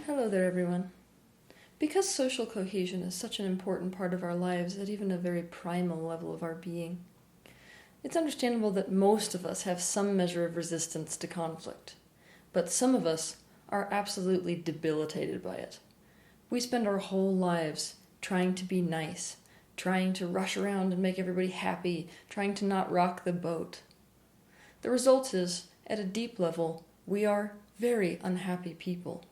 Hello there, everyone. Because social cohesion is such an important part of our lives at even a very primal level of our being, it's understandable that most of us have some measure of resistance to conflict, but some of us are absolutely debilitated by it. We spend our whole lives trying to be nice, trying to rush around and make everybody happy, trying to not rock the boat. The result is, at a deep level, we are very unhappy people.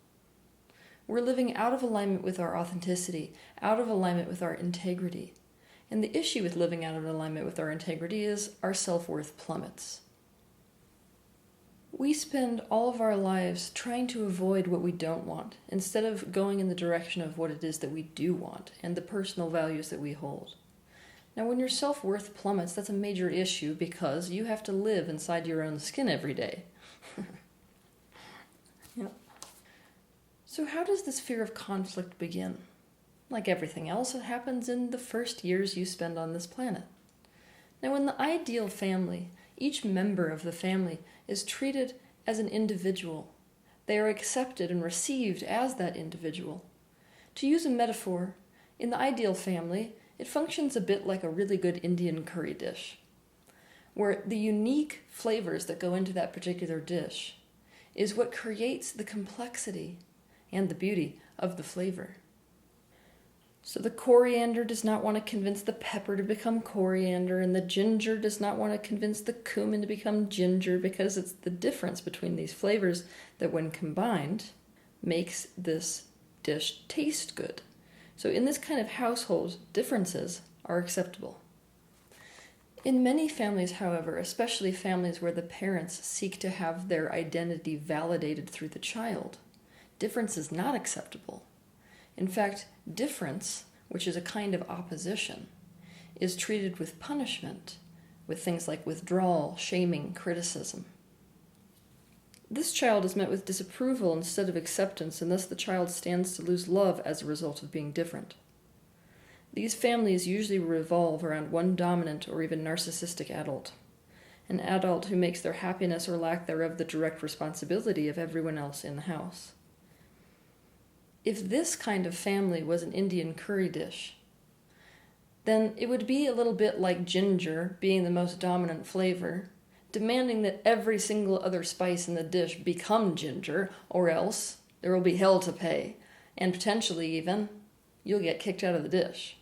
We're living out of alignment with our authenticity, out of alignment with our integrity. And the issue with living out of alignment with our integrity is our self-worth plummets. We spend all of our lives trying to avoid what we don't want, instead of going in the direction of what it is that we do want and the personal values that we hold. Now, when your self-worth plummets, that's a major issue because you have to live inside your own skin every day. Yeah. So how does this fear of conflict begin? Like everything else, it happens in the first years you spend on this planet. Now, in the ideal family, each member of the family is treated as an individual. They are accepted and received as that individual. To use a metaphor, in the ideal family, it functions a bit like a really good Indian curry dish, where the unique flavors that go into that particular dish is what creates the complexity and the beauty of the flavor. So the coriander does not want to convince the pepper to become coriander, and the ginger does not want to convince the cumin to become ginger, because it's the difference between these flavors that, when combined, makes this dish taste good. So in this kind of household, differences are acceptable. In many families, however, especially families where the parents seek to have their identity validated through the child, difference is not acceptable. In fact, difference, which is a kind of opposition, is treated with punishment, with things like withdrawal, shaming, criticism. This child is met with disapproval instead of acceptance, and thus the child stands to lose love as a result of being different. These families usually revolve around one dominant or even narcissistic adult, an adult who makes their happiness or lack thereof the direct responsibility of everyone else in the house. If this kind of family was an Indian curry dish, then it would be a little bit like ginger being the most dominant flavor, demanding that every single other spice in the dish become ginger, or else there will be hell to pay, and potentially even, you'll get kicked out of the dish.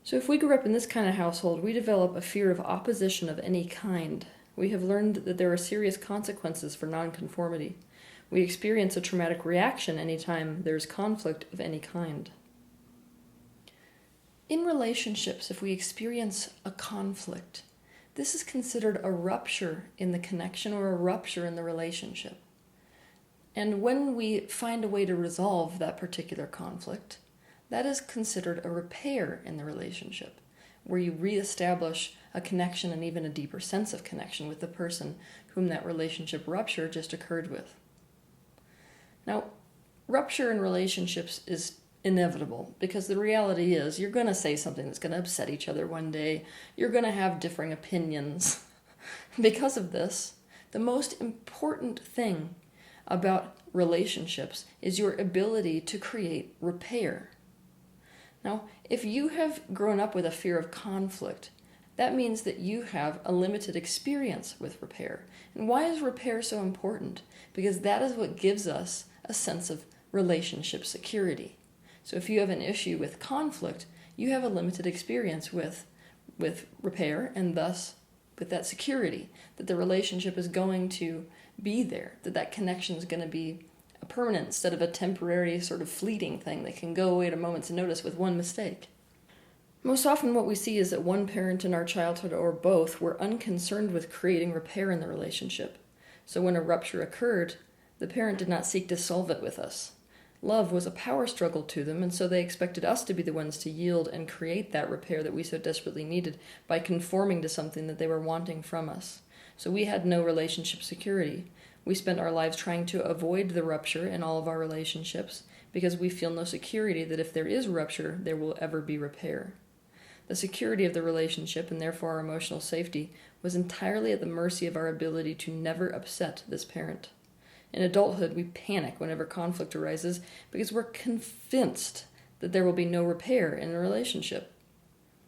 So if we grew up in this kind of household, we develop a fear of opposition of any kind. We have learned that there are serious consequences for nonconformity. We experience a traumatic reaction anytime there's conflict of any kind. In relationships, if we experience a conflict, this is considered a rupture in the connection or a rupture in the relationship. And when we find a way to resolve that particular conflict, that is considered a repair in the relationship, where you reestablish a connection and even a deeper sense of connection with the person whom that relationship rupture just occurred with. Now, rupture in relationships is inevitable, because the reality is you're going to say something that's going to upset each other one day. You're going to have differing opinions. Because of this, the most important thing about relationships is your ability to create repair. Now, if you have grown up with a fear of conflict, that means that you have a limited experience with repair. And why is repair so important? Because that is what gives us a sense of relationship security. So if you have an issue with conflict, you have a limited experience with repair, and thus with that security, that the relationship is going to be there, that connection is going to be a permanent instead of a temporary sort of fleeting thing that can go away at a moment's notice with one mistake. Most often what we see is that one parent in our childhood, or both, were unconcerned with creating repair in the relationship. So when a rupture occurred, the parent did not seek to solve it with us. Love was a power struggle to them, and so they expected us to be the ones to yield and create that repair that we so desperately needed by conforming to something that they were wanting from us. So we had no relationship security. We spent our lives trying to avoid the rupture in all of our relationships because we feel no security that if there is rupture, there will ever be repair. The security of the relationship, and therefore our emotional safety, was entirely at the mercy of our ability to never upset this parent. In adulthood, we panic whenever conflict arises because we're convinced that there will be no repair in a relationship.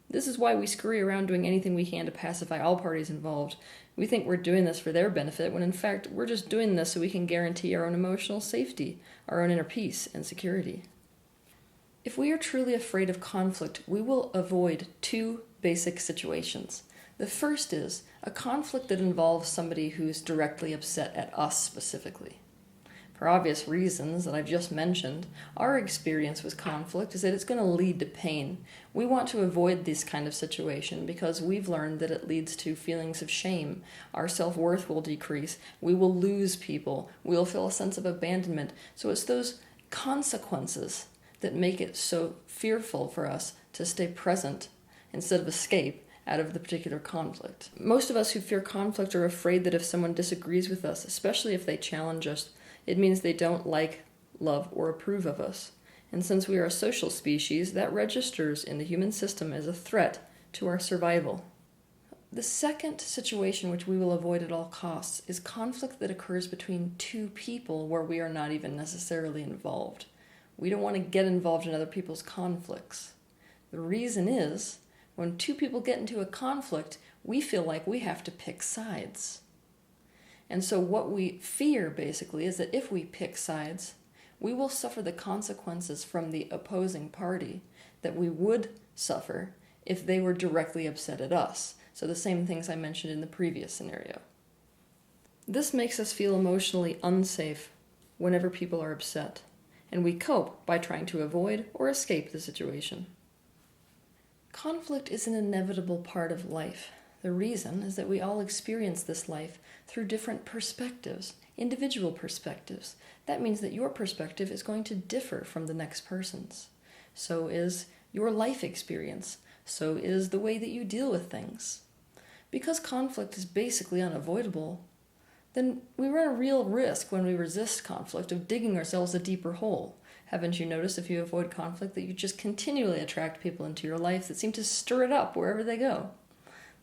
This is why we scurry around doing anything we can to pacify all parties involved. We think we're doing this for their benefit, when in fact we're just doing this so we can guarantee our own emotional safety, our own inner peace and security. If we are truly afraid of conflict, we will avoid two basic situations. The first is a conflict that involves somebody who's directly upset at us specifically. For obvious reasons that I've just mentioned, our experience with conflict is that it's going to lead to pain. We want to avoid this kind of situation because we've learned that it leads to feelings of shame. Our self-worth will decrease. We will lose people. We'll feel a sense of abandonment. So it's those consequences that make it so fearful for us to stay present instead of escape out of the particular conflict. Most of us who fear conflict are afraid that if someone disagrees with us, especially if they challenge us, it means they don't like, love, or approve of us. And since we are a social species, that registers in the human system as a threat to our survival. The second situation which we will avoid at all costs is conflict that occurs between two people where we are not even necessarily involved. We don't want to get involved in other people's conflicts. The reason is, when two people get into a conflict, we feel like we have to pick sides. And so what we fear, basically, is that if we pick sides, we will suffer the consequences from the opposing party that we would suffer if they were directly upset at us. So the same things I mentioned in the previous scenario. This makes us feel emotionally unsafe whenever people are upset, and we cope by trying to avoid or escape the situation. Conflict is an inevitable part of life. The reason is that we all experience this life through different perspectives, individual perspectives. That means that your perspective is going to differ from the next person's. So is your life experience. So is the way that you deal with things. Because conflict is basically unavoidable, then we run a real risk when we resist conflict of digging ourselves a deeper hole. Haven't you noticed if you avoid conflict that you just continually attract people into your life that seem to stir it up wherever they go?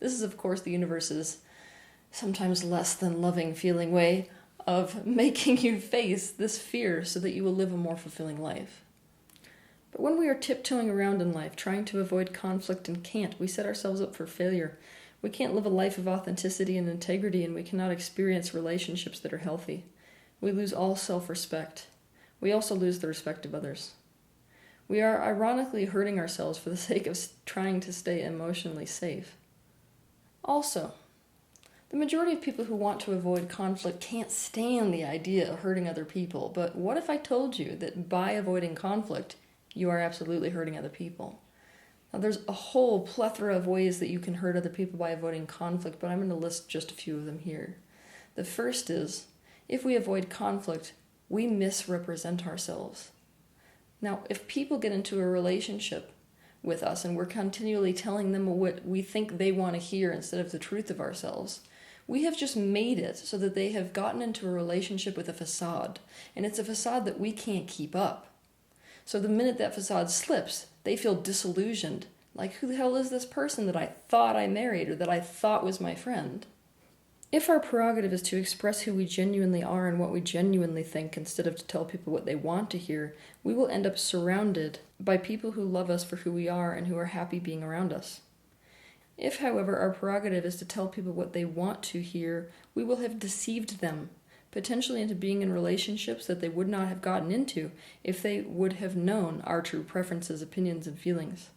This is, of course, the universe's sometimes less than loving feeling way of making you face this fear so that you will live a more fulfilling life. But when we are tiptoeing around in life, trying to avoid conflict and can't, we set ourselves up for failure. We can't live a life of authenticity and integrity, and we cannot experience relationships that are healthy. We lose all self-respect. We also lose the respect of others. We are ironically hurting ourselves for the sake of trying to stay emotionally safe. Also, the majority of people who want to avoid conflict can't stand the idea of hurting other people, but what if I told you that by avoiding conflict, you are absolutely hurting other people? Now, there's a whole plethora of ways that you can hurt other people by avoiding conflict, but I'm going to list just a few of them here. The first is, if we avoid conflict, we misrepresent ourselves. Now, if people get into a relationship with us and we're continually telling them what we think they want to hear instead of the truth of ourselves, we have just made it so that they have gotten into a relationship with a facade, and it's a facade that we can't keep up. So the minute that facade slips, they feel disillusioned, like, who the hell is this person that I thought I married or that I thought was my friend? If our prerogative is to express who we genuinely are and what we genuinely think instead of to tell people what they want to hear, we will end up surrounded by people who love us for who we are and who are happy being around us. If, however, our prerogative is to tell people what they want to hear, we will have deceived them, potentially into being in relationships that they would not have gotten into if they would have known our true preferences, opinions, and feelings.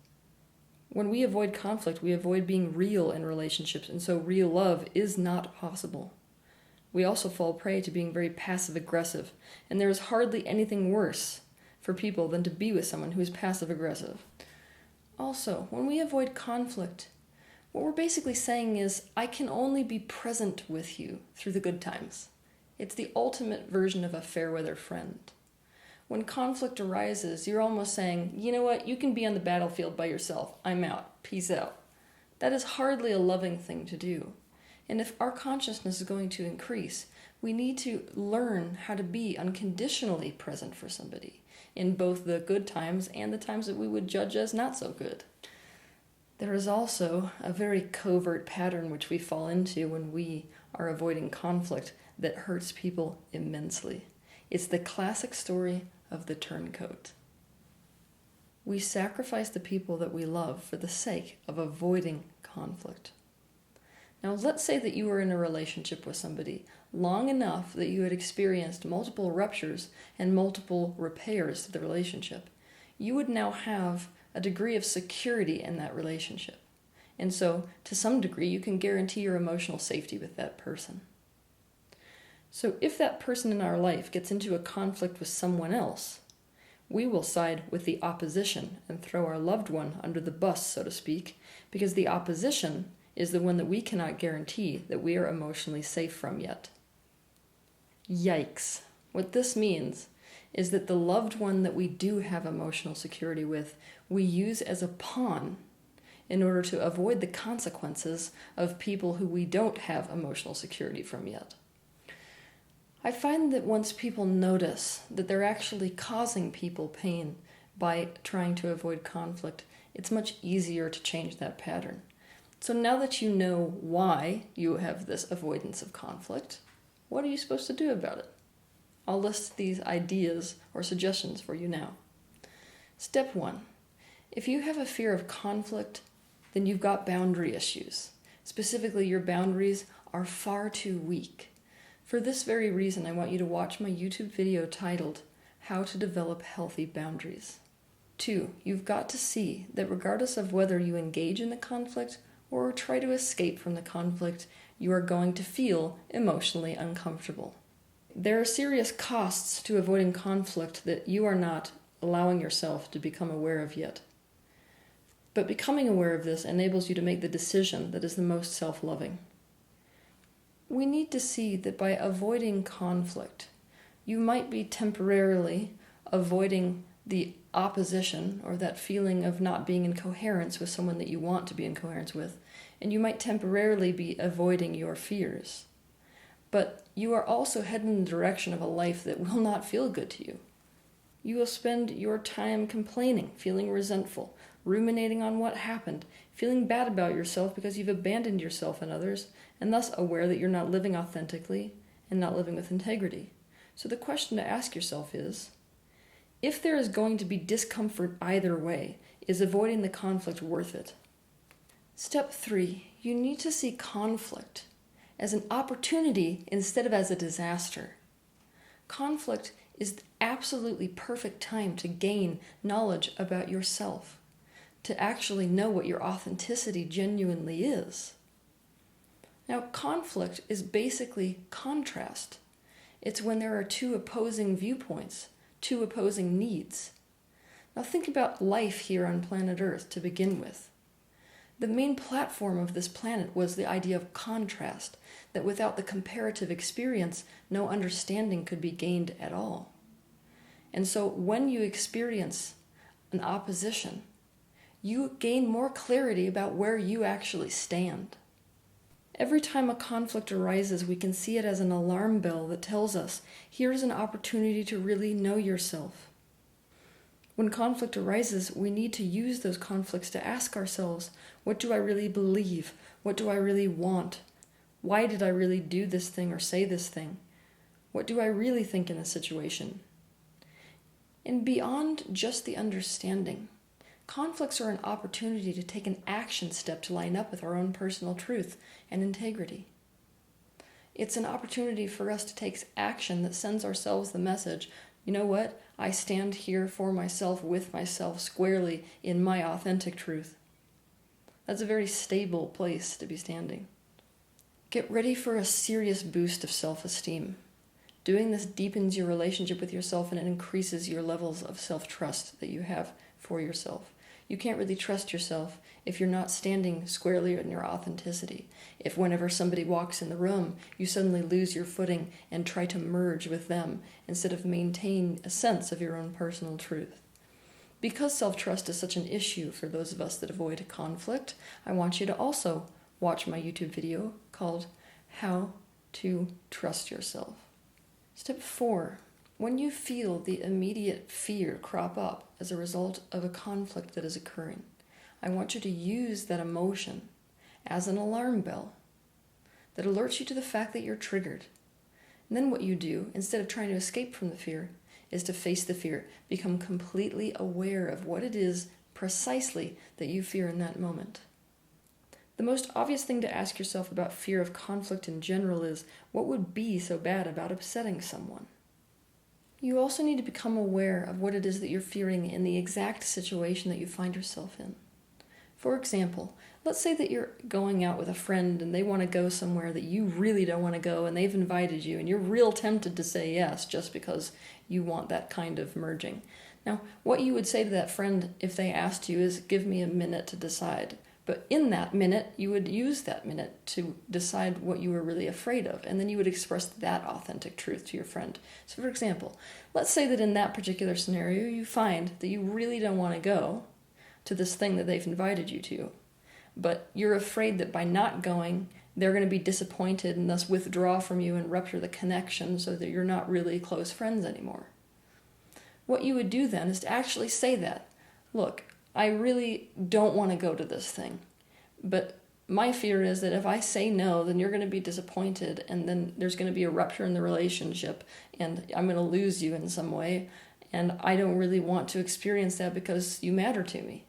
When we avoid conflict, we avoid being real in relationships, and so real love is not possible. We also fall prey to being very passive-aggressive, and there is hardly anything worse for people than to be with someone who is passive-aggressive. Also, when we avoid conflict, what we're basically saying is, I can only be present with you through the good times. It's the ultimate version of a Fairweather friend. When conflict arises, you're almost saying, you know what, you can be on the battlefield by yourself. I'm out. Peace out. That is hardly a loving thing to do. And if our consciousness is going to increase, we need to learn how to be unconditionally present for somebody in both the good times and the times that we would judge as not so good. There is also a very covert pattern which we fall into when we are avoiding conflict that hurts people immensely. It's the classic story of the turncoat. We sacrifice the people that we love for the sake of avoiding conflict. Now, let's say that you were in a relationship with somebody long enough that you had experienced multiple ruptures and multiple repairs to the relationship. You would now have a degree of security in that relationship. And so, to some degree, you can guarantee your emotional safety with that person. So if that person in our life gets into a conflict with someone else, we will side with the opposition and throw our loved one under the bus, so to speak, because the opposition is the one that we cannot guarantee that we are emotionally safe from yet. Yikes. What this means is that the loved one that we do have emotional security with, we use as a pawn in order to avoid the consequences of people who we don't have emotional security from yet. I find that once people notice that they're actually causing people pain by trying to avoid conflict, it's much easier to change that pattern. So now that you know why you have this avoidance of conflict, what are you supposed to do about it? I'll list these ideas or suggestions for you now. Step 1. If you have a fear of conflict, then you've got boundary issues. Specifically, your boundaries are far too weak. For this very reason, I want you to watch my YouTube video titled, How to Develop Healthy Boundaries. 2. You've got to see that regardless of whether you engage in the conflict or try to escape from the conflict, you are going to feel emotionally uncomfortable. There are serious costs to avoiding conflict that you are not allowing yourself to become aware of yet. But becoming aware of this enables you to make the decision that is the most self-loving. We need to see that by avoiding conflict, you might be temporarily avoiding the opposition or that feeling of not being in coherence with someone that you want to be in coherence with, and you might temporarily be avoiding your fears. But you are also heading in the direction of a life that will not feel good to you. You will spend your time complaining, feeling resentful, ruminating on what happened, feeling bad about yourself because you've abandoned yourself and others, and thus aware that you're not living authentically and not living with integrity. So the question to ask yourself is, if there is going to be discomfort either way, is avoiding the conflict worth it? Step 3, you need to see conflict as an opportunity instead of as a disaster. Conflict is the absolutely perfect time to gain knowledge about yourself, to actually know what your authenticity genuinely is. Now, conflict is basically contrast. It's when there are two opposing viewpoints, two opposing needs. Now think about life here on planet Earth to begin with. The main platform of this planet was the idea of contrast, that without the comparative experience, no understanding could be gained at all. And so when you experience an opposition, you gain more clarity about where you actually stand. Every time a conflict arises, we can see it as an alarm bell that tells us, here's an opportunity to really know yourself. When conflict arises, we need to use those conflicts to ask ourselves, what do I really believe? What do I really want? Why did I really do this thing or say this thing? What do I really think in this situation? And beyond just the understanding, conflicts are an opportunity to take an action step to line up with our own personal truth and integrity. It's an opportunity for us to take action that sends ourselves the message, you know what? I stand here for myself, with myself, squarely in my authentic truth. That's a very stable place to be standing. Get ready for a serious boost of self-esteem. Doing this deepens your relationship with yourself and it increases your levels of self-trust that you have for yourself. You can't really trust yourself if you're not standing squarely in your authenticity. If whenever somebody walks in the room, you suddenly lose your footing and try to merge with them instead of maintain a sense of your own personal truth. Because self-trust is such an issue for those of us that avoid conflict, I want you to also watch my YouTube video called How to Trust Yourself. Step 4. When you feel the immediate fear crop up as a result of a conflict that is occurring, I want you to use that emotion as an alarm bell that alerts you to the fact that you're triggered. And then what you do, instead of trying to escape from the fear, is to face the fear, become completely aware of what it is precisely that you fear in that moment. The most obvious thing to ask yourself about fear of conflict in general is, what would be so bad about upsetting someone? You also need to become aware of what it is that you're fearing in the exact situation that you find yourself in. For example, let's say that you're going out with a friend and they want to go somewhere that you really don't want to go and they've invited you and you're real tempted to say yes just because you want that kind of merging. Now, what you would say to that friend if they asked you is, give me a minute to decide. But in that minute, you would use that minute to decide what you were really afraid of, and then you would express that authentic truth to your friend. So for example, let's say that in that particular scenario, you find that you really don't want to go to this thing that they've invited you to, but you're afraid that by not going, they're going to be disappointed and thus withdraw from you and rupture the connection so that you're not really close friends anymore. What you would do then is to actually say that, look, I really don't want to go to this thing, but my fear is that if I say no, then you're going to be disappointed and then there's going to be a rupture in the relationship and I'm going to lose you in some way, and I don't really want to experience that because you matter to me.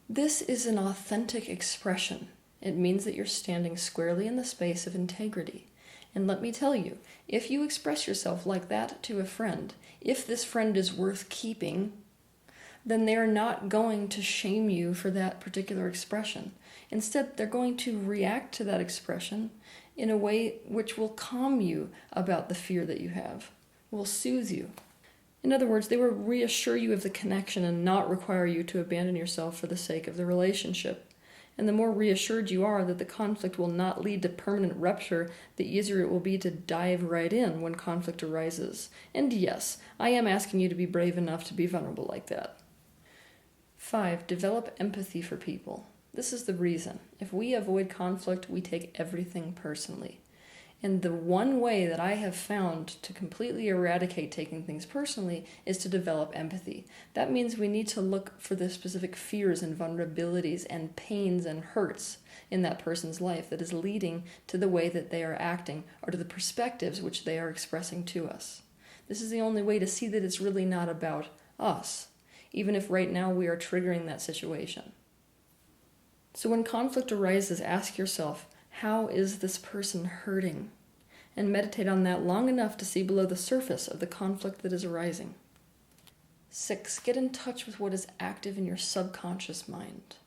This is an authentic expression. It means that you're standing squarely in the space of integrity. And let me tell you, if you express yourself like that to a friend, if this friend is worth keeping, then they're not going to shame you for that particular expression. Instead, they're going to react to that expression in a way which will calm you about the fear that you have, will soothe you. In other words, they will reassure you of the connection and not require you to abandon yourself for the sake of the relationship. And the more reassured you are that the conflict will not lead to permanent rupture, the easier it will be to dive right in when conflict arises. And yes, I am asking you to be brave enough to be vulnerable like that. 5. Develop empathy for people. This is the reason. If we avoid conflict, we take everything personally. And the one way that I have found to completely eradicate taking things personally is to develop empathy. That means we need to look for the specific fears and vulnerabilities and pains and hurts in that person's life that is leading to the way that they are acting or to the perspectives which they are expressing to us. This is the only way to see that it's really not about us, even if right now we are triggering that situation. So when conflict arises, ask yourself, how is this person hurting? And meditate on that long enough to see below the surface of the conflict that is arising. 6. Get in touch with what is active in your subconscious mind.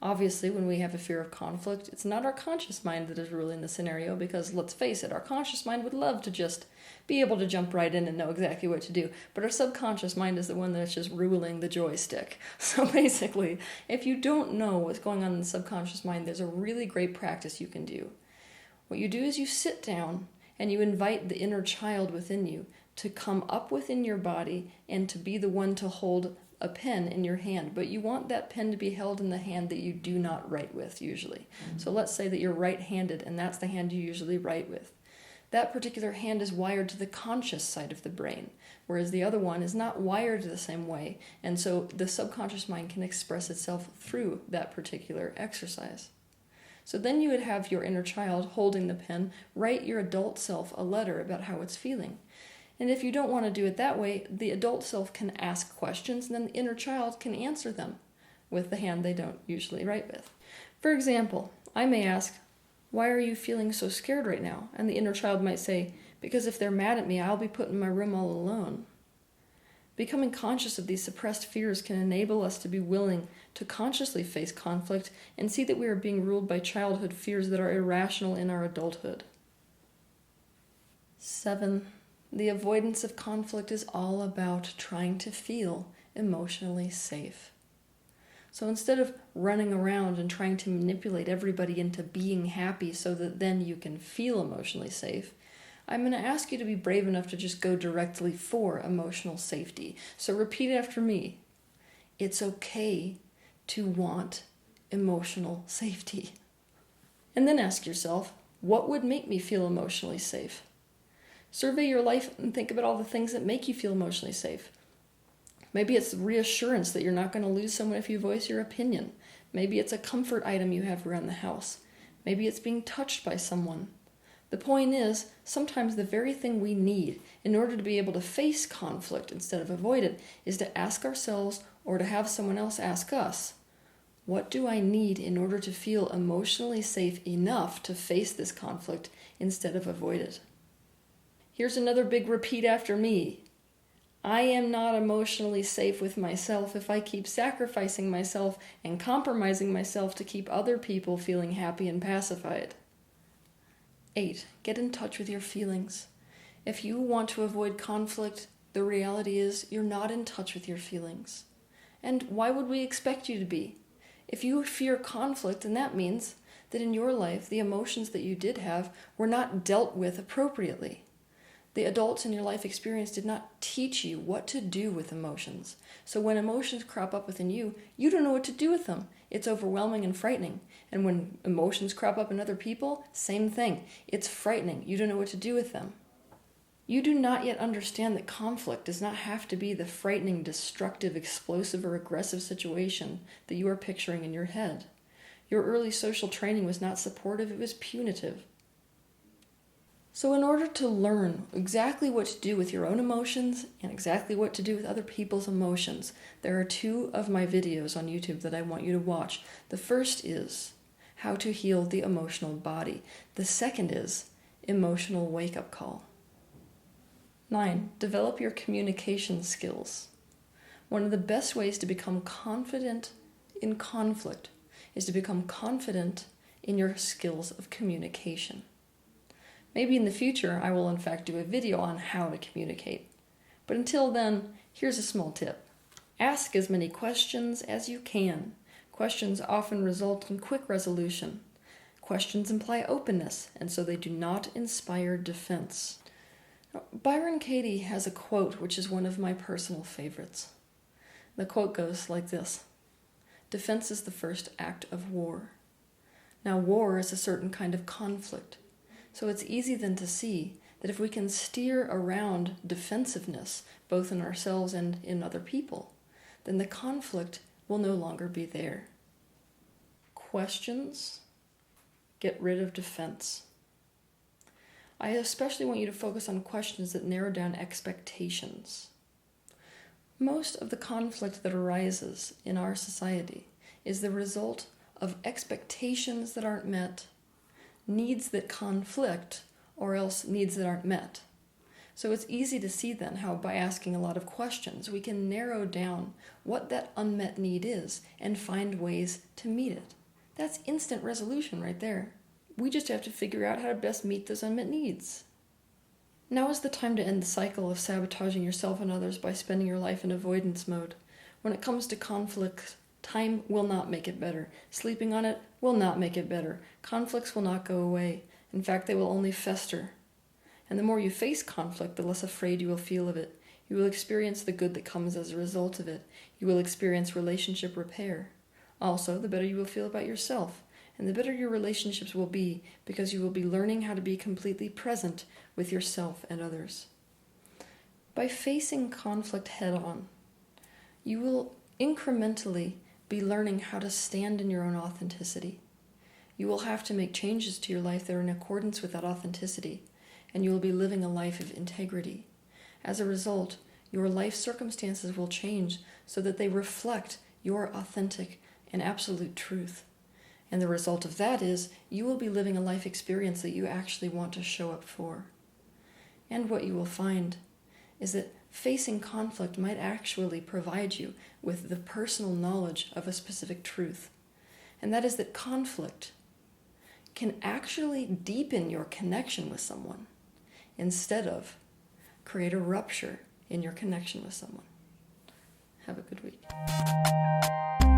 Obviously, when we have a fear of conflict, it's not our conscious mind that is ruling the scenario because, let's face it, our conscious mind would love to just be able to jump right in and know exactly what to do. But our subconscious mind is the one that's just ruling the joystick. So basically, if you don't know what's going on in the subconscious mind, there's a really great practice you can do. What you do is you sit down and you invite the inner child within you to come up within your body and to be the one to hold a pen in your hand, but you want that pen to be held in the hand that you do not write with usually. So let's say that you're right-handed and that's the hand you usually write with. That particular hand is wired to the conscious side of the brain, whereas the other one is not wired the same way, and so the subconscious mind can express itself through that particular exercise. So then you would have your inner child holding the pen write your adult self a letter about how it's feeling. And if you don't want to do it that way, the adult self can ask questions and then the inner child can answer them with the hand they don't usually write with. For example, I may ask, why are you feeling so scared right now? And the inner child might say, because if they're mad at me, I'll be put in my room all alone. Becoming conscious of these suppressed fears can enable us to be willing to consciously face conflict and see that we are being ruled by childhood fears that are irrational in our adulthood. 7. The avoidance of conflict is all about trying to feel emotionally safe. So instead of running around and trying to manipulate everybody into being happy so that then you can feel emotionally safe, I'm going to ask you to be brave enough to just go directly for emotional safety. So repeat after me. It's okay to want emotional safety. And then ask yourself, what would make me feel emotionally safe? Survey your life and think about all the things that make you feel emotionally safe. Maybe it's reassurance that you're not going to lose someone if you voice your opinion. Maybe it's a comfort item you have around the house. Maybe it's being touched by someone. The point is, sometimes the very thing we need in order to be able to face conflict instead of avoid it is to ask ourselves or to have someone else ask us, what do I need in order to feel emotionally safe enough to face this conflict instead of avoid it? Here's another big repeat after me. I am not emotionally safe with myself if I keep sacrificing myself and compromising myself to keep other people feeling happy and pacified. 8. Get in touch with your feelings. If you want to avoid conflict, the reality is you're not in touch with your feelings. And why would we expect you to be? If you fear conflict, then that means that in your life, the emotions that you did have were not dealt with appropriately. The adults in your life experience did not teach you what to do with emotions. So when emotions crop up within you, you don't know what to do with them. It's overwhelming and frightening. And when emotions crop up in other people, same thing. It's frightening. You don't know what to do with them. You do not yet understand that conflict does not have to be the frightening, destructive, explosive, or aggressive situation that you are picturing in your head. Your early social training was not supportive, it was punitive. So in order to learn exactly what to do with your own emotions and exactly what to do with other people's emotions, there are 2 of my videos on YouTube that I want you to watch. The first is how to heal the emotional body. The second is emotional wake-up call. 9. Develop your communication skills. One of the best ways to become confident in conflict is to become confident in your skills of communication. Maybe in the future, I will in fact do a video on how to communicate. But until then, here's a small tip. Ask as many questions as you can. Questions often result in quick resolution. Questions imply openness, and so they do not inspire defense. Now, Byron Katie has a quote which is one of my personal favorites. The quote goes like this: "Defense is the first act of war." Now, war is a certain kind of conflict. So it's easy then to see that if we can steer around defensiveness, both in ourselves and in other people, then the conflict will no longer be there. Questions get rid of defense. I especially want you to focus on questions that narrow down expectations. Most of the conflict that arises in our society is the result of expectations that aren't met, needs that conflict, or else needs that aren't met. So it's easy to see then how by asking a lot of questions we can narrow down what that unmet need is and find ways to meet it. That's instant resolution right there. We just have to figure out how to best meet those unmet needs. Now is the time to end the cycle of sabotaging yourself and others by spending your life in avoidance mode. When it comes to conflict, time will not make it better. Sleeping on it will not make it better. Conflicts will not go away. In fact, they will only fester. And the more you face conflict, the less afraid you will feel of it. You will experience the good that comes as a result of it. You will experience relationship repair. Also, the better you will feel about yourself, and the better your relationships will be because you will be learning how to be completely present with yourself and others. By facing conflict head-on, you will incrementally be learning how to stand in your own authenticity. You will have to make changes to your life that are in accordance with that authenticity, and you will be living a life of integrity. As a result, your life circumstances will change so that they reflect your authentic and absolute truth. And the result of that is you will be living a life experience that you actually want to show up for. And what you will find is that facing conflict might actually provide you with the personal knowledge of a specific truth. And that is that conflict can actually deepen your connection with someone instead of create a rupture in your connection with someone. Have a good week.